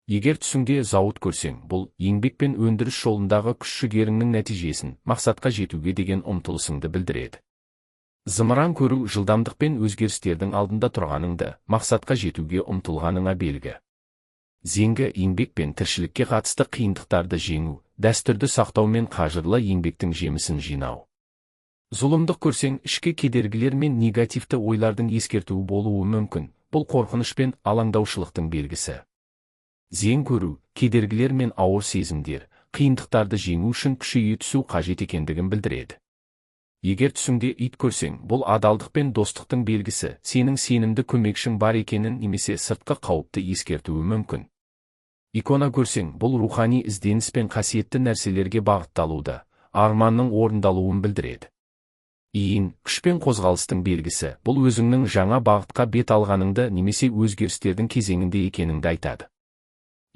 Егер түсіңде зауыт көрсең, бұл еңбек пен өндіріс жолындағы күш-жігеріңнің нәтижесін, мақсатқа жетуге деген ұмтылысыңды білдіреді. Зымыран көру жылдамдық пен өзгерістердің алдында тұрғаныңды, мақсатқа жетуге ұмтылғаныңа белгі. Зеңгі еңбек пен тіршілікке қатысты қиындықтарды жеңу, дәстүрді сақтау мен қажырлы еңбектің жемісін жинау. Зұлымдық көрсең, ішкі кедергілер мен негативті ойлардың ескертуі болуы мүмкін, бұл қорқыныш пен алаңдаушылықтың белгісі. Зең көру, кедергілер мен ауыр сезімдер, қиындықтарды жеңу үшін күшейе түсу қажет екендігін білдіреді. Егер түсіңде ит көрсең, бұл адалдық пен достықтың белгісі, сенің сенімді көмекшің бар екенін немесе сыртқы қауіпті ескертуі мүмкін. Икона көрсең, бұл рухани ізденіс пен қасиетті нәрселерге бағытталуды, арманның орындалуын білдіреді. Иін, күш пен қозғалыстың белгісі, бұл өзіңнің жаңа бағытқа бет алғаныңды немесе өзгерістердің кезеңінде екеніңді айтады.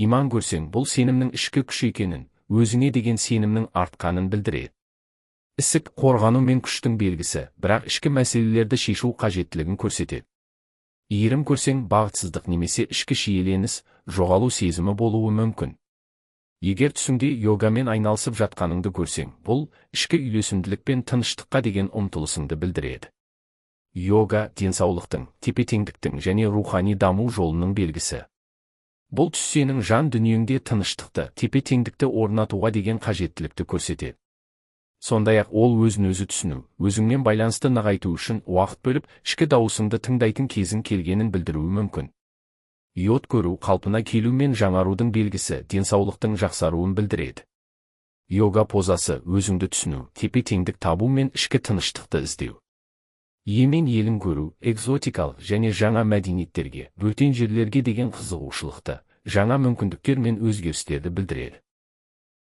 Иман көрсең, бұл сенімнің ішкі күш екенін, өзіңе деген сенімнің артқанын білдіреді. Ісік, қорғану мен күштің белгісі, бірақ ішкі мәселелерді шешу қажеттілігін көрсетеді. Иірім көрсең, бағытсыздық немесе ішкі шиеленіс, жоғалу сезімі болуы мүмкін. Егер түсіңде йогамен айналысып жатқаныңды көрсең, бұл ішкі үйлесімділік пен тыныштыққа деген ұмтылысыңды білдіреді. Йога денсаулықтың, тепе-теңдіктің және рухани даму жолының белгісі. Бұл түс сенің жан дүниеңде тыныштықты, тепе-теңдікті орнатуға деген қажеттілікті көрсетеді. Сондай-ақ ол өзін-өзі түсіну, өзіңмен байланысты нығайту үшін уақыт бөліп, ішкі дауысыңды тыңдайтын кезің келгенін білдіруі мүмкін. Йод көру қалпына келу мен жаңарудың белгісі, денсаулықтың жақсаруын білдіреді. Йога позасы өзіңді түсіну, тепе-теңдік табу мен ішкі тыныштықты іздеу. Емен елін көру, экзотикалық және жаңа мәдениеттерге, бөтен жерлерге деген қызығушылықты, жаңа мүмкіндіктер мен өзгерістерді білдіреді.